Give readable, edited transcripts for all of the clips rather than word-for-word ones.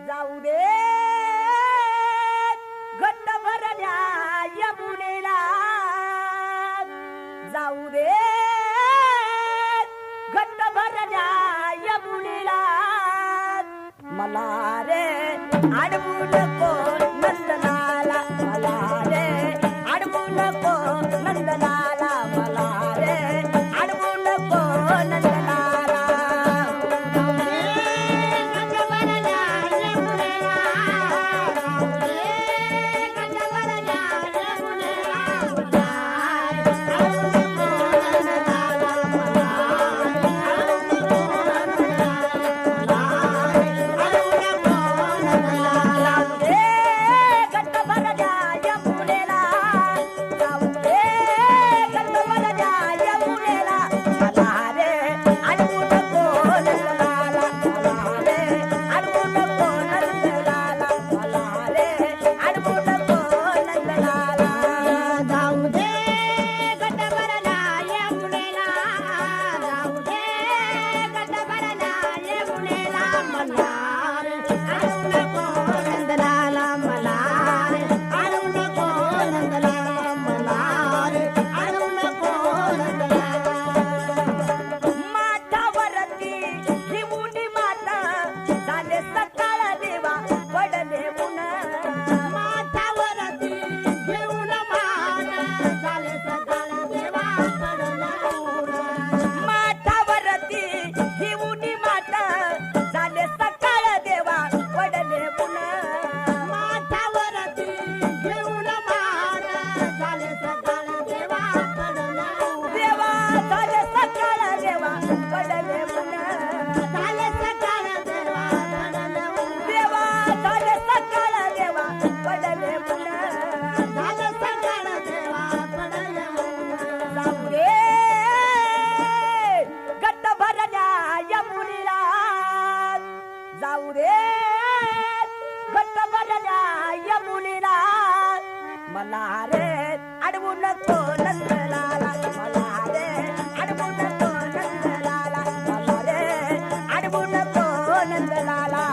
जाऊ दे घट्ट भरल्या यमुनेला, जाऊ दे घट्ट भरल्या यमुनेला, मला रे अडवू नको नंदलाला, मला रे अडवू नको नंदलाला, मला रे अडवू नको नंदलाला. जाऊ दे घट्ट भरल्या यमुनेला, मला रे अडवू नको नंदलाला, मला रे अडवू नको नंदलाला, मला रे अडवू नको नंदलाला. जाऊ दे घट्ट भरल्या यमुनेला, जाऊ दे घट्ट भरल्या यमुनेला, मला अडवू नको नंदलाला, मला अडवू नको नंदलाला.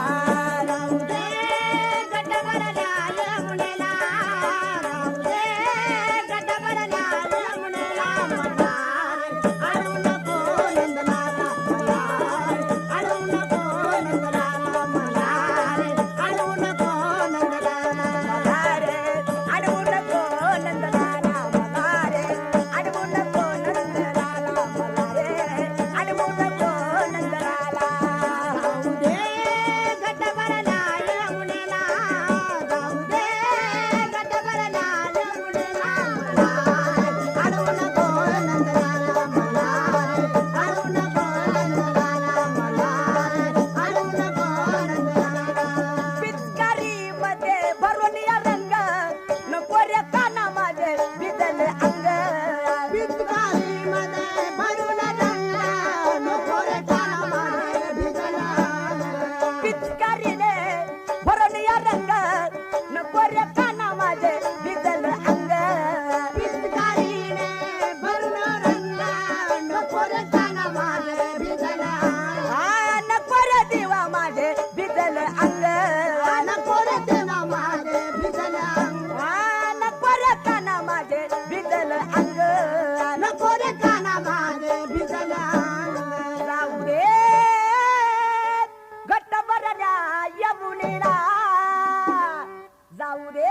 जाऊ दे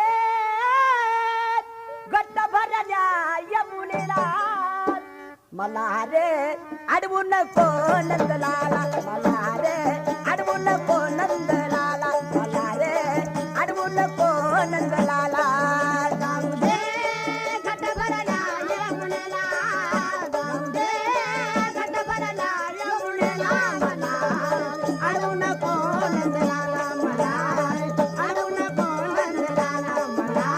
घट्ट भरल्या यमुनेला, मला रे अडवू नको नंदलाला, मला रे अडवू नको नंदलाला, मला रे अडवू नको नंदलाला. जाऊ दे घट्ट भरल्या यमुनेला, जाऊ दे घट्ट भरल्या यमुनेला, मला अडवू नको नंदलाला, मला अडवू नको नंदलाला, मला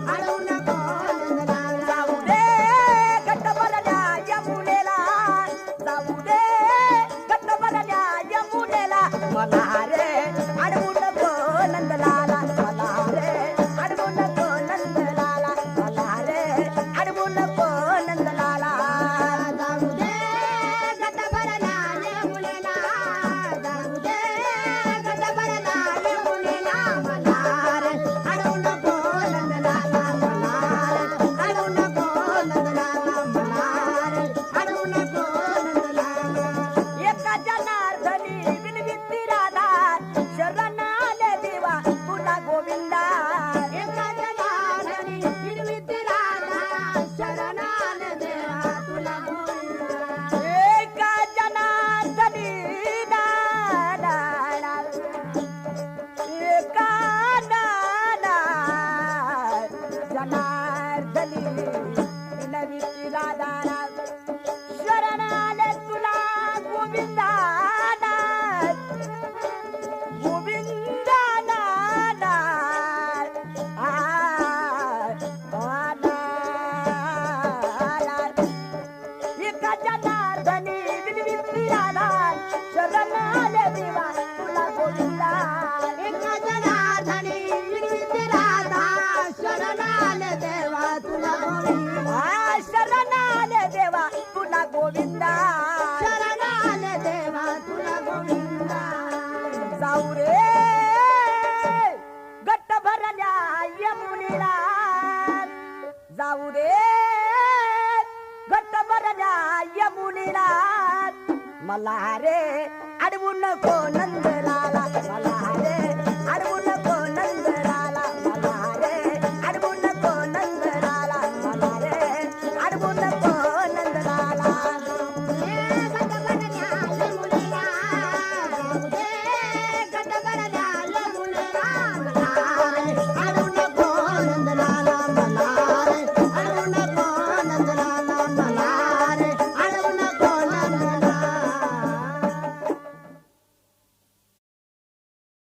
अडवू नको नंदलाला. जाऊ दे घट्ट भरल्या यमुनेला, जाऊ दे घट्ट भरल्या यमुनेला, मला रे अडवू नको नंदलाला, मला रे अडवू नको नंदलाला, मला रे अडवू नको नंदलाला. जाऊ दे घट्ट भरल्या यमुनेला, जाऊ दे घट्ट भरल्या यमुनेला. जाऊ रे